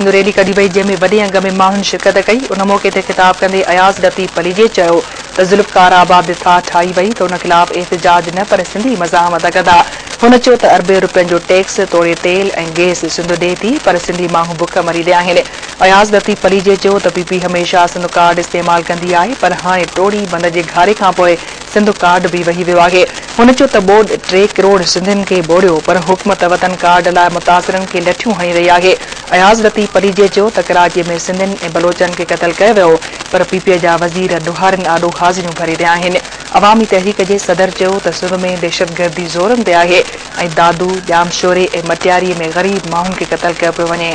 Rally कढी वई जंहिंमें वॾे अंग में माण्हुनि शिरकत कई। उन मौक़े ते ख़िताब कंदे अयाज़ लतीफ़ पलीजे चयो त ज़ुल्फ़कार आबाद था ठाही वई त उन ख़िलाफ़ एहतिजाज न पर सिंधी मज़ाहमत कंदा। हुन चयो त अरबे रुपयनि जो टैक्स तोड़े तेल ऐं गैस सिंध ॾिए थी पर सिंधी माण्हू बुख मरी रहिया आहिनि। अयाज़ लतीफ़ पलीजे चयो त पीपी हमेशह सिंध कार्ड इस्तेमाल कंदी आहे पर हाणे टोड़ी बंद जे घारे खां पोइ सिंध कार्ड भी वही वियो आहे। हुन चयो त बोर्ड 3 करोड़ सिंधियुनि खे बोड़ियो पर हुकूमत वतन कार्ड लाइ मुतासिरनि खे लठियूं हणी रही आहे। अयाज़ लतीफ़ पलीजे चयो त कराची में सिंधियुनि ऐं बलोचनि खे क़तल कयो वियो पर पीपीए जा वज़ीर ॾुहारनि आॾो हाज़िरियूं भरे रहिया आहिनि। अवामी तहरीक जे सदर चयो त सिंध में दहशतगर्दी ज़ोरनि ते आहे ऐं दादू जामशोरे ऐं मटियारीअ में ग़रीब माण्हुनि खे क़तल कयो पियो वञे।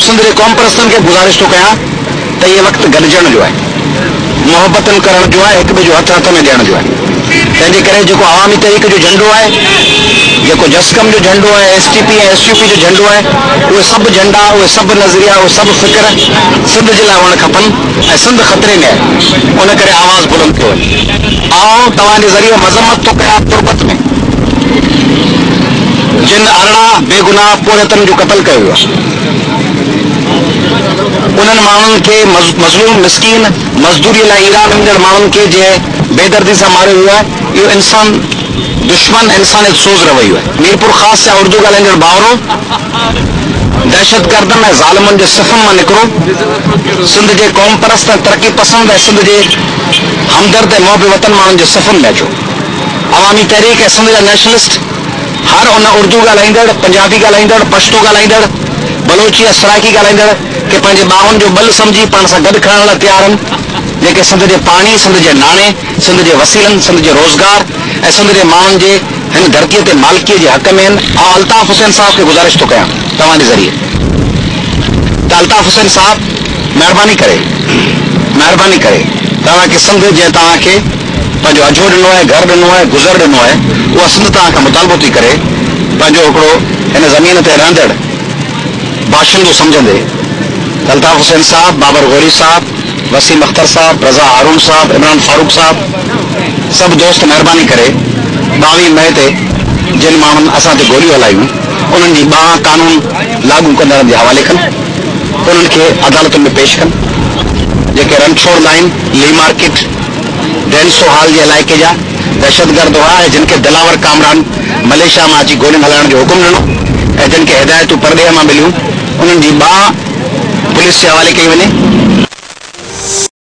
सिंध जे क़ौम परस्तनि खे गुज़ारिश थो कयां त इहे वक़्तु गॾिजण जो आहे, मोहबतनि करण जो आहे, हिक ॿिए जो हथ में ॾियण जो आहे। तंहिंजे करे जेको अवामी तहरीक जो झंडो आहे, जेको जस्कम जो झंडो आहे, एसटीपी ऐं एसयूपी जो झंडो आहे, उहे सभु झंडा, उहे सभु नज़रिया, उहे सभु फ़िक्र सिंध जे लाइ हुअणु खपनि ऐं सिंध ख़तरे में आहे। उन करे आवाज़ बुलंद थियो वञे। आउं तव्हांजे ज़रिए मज़म्मत थो कयां तुर्बत में जिन अरिड़हं बेगुनाह पोरतनि जो क़तल कयो वियो आहे। उन्हनि माण्हुनि खे मज़लूम मिस्कीन मज़दूरीअ लाइ ईरान ईंदड़ माण्हुनि खे जंहिं बेदर्दी सां मारियो वियो आहे, इहो इंसान दुश्मन इंसानियत सोज़ रवैयो आहे। मीरपुर ख़ासि जा उर्दू ॻाल्हाईंदड़ भाउरो दहशतगर्दनि ऐं ज़ालिमनि जे सफ़नि मां निकिरो, सिंध जे क़ौम परस्त ऐं तरक़ी पसंद ऐं सिंध जे हमदर्द ऐं मोहब वतन माण्हुनि जे सफ़नि में अचो। अवामी तहरीक ऐं सिंध जा नेशनलिस्ट हर उन उर्दू ॻाल्हाईंदड़, पंजाबी ॻाल्हाईंदड़, पश्तो ॻाल्हाईंदड़, बलोची ऐं सराइकी ॻाल्हाईंदड़ खे पंहिंजे ॿाहुनि जो बल सम्झी पाण सां गॾु खणण लाइ तयारु आहिनि, जेके सिंध जे पाणी, सिंध जे नाणे, सिंध जे वसीलनि, सिंध जे रोज़गार ऐं सिंध जे माण्हुनि जे हिन धरतीअ ते मालिकीअ जे हक़ में आहिनि। ऐं अल्ताफ़ हुसैन साहब खे गुज़ारिश थो कयां तव्हांजे ज़रिए त अल्ताफ़ हुसैन साहब महिरबानी करे तव्हांखे सिंध जंहिं तव्हांखे पंहिंजो अजो ॾिनो आहे, घर ॾिनो आहे, गुज़र ॾिनो आहे, उहा सिंध तव्हांखां मुतालबो थी करे पंहिंजो हिकिड़ो हिन ज़मीन ते रहंदड़ बाशिंदो सम्झंदे अल्ताफ़ हुसैन साहब, बाबर गौरी साहब, वसीम अख्तर साहब, रज़ा हारून साहब, इमरान फारूक साहब, सभु दोस्त महिरबानी करे 22 मई ते जिन माण्हुनि असां ते गोलियूं हलायूं उन्हनि जी ॿाह कानून लागू कंदड़नि जे हवाले कनि, उन्हनि खे अदालतुनि में पेश कनि। जेके रणछोड़ लाइन, ली मार्केट, डेंसो हाल जे इलाइक़े जा दहशतगर्द हुआ ऐं जिन खे दिलावर कामरान मलेशिया मां अची गोलियूं हलाइण जो हुकुम ॾिनो ऐं जिन खे हिदायतूं परॾेह मां मिलियूं, उन्हनि जी ॿाह पुलिस जे हवाले कई वञे।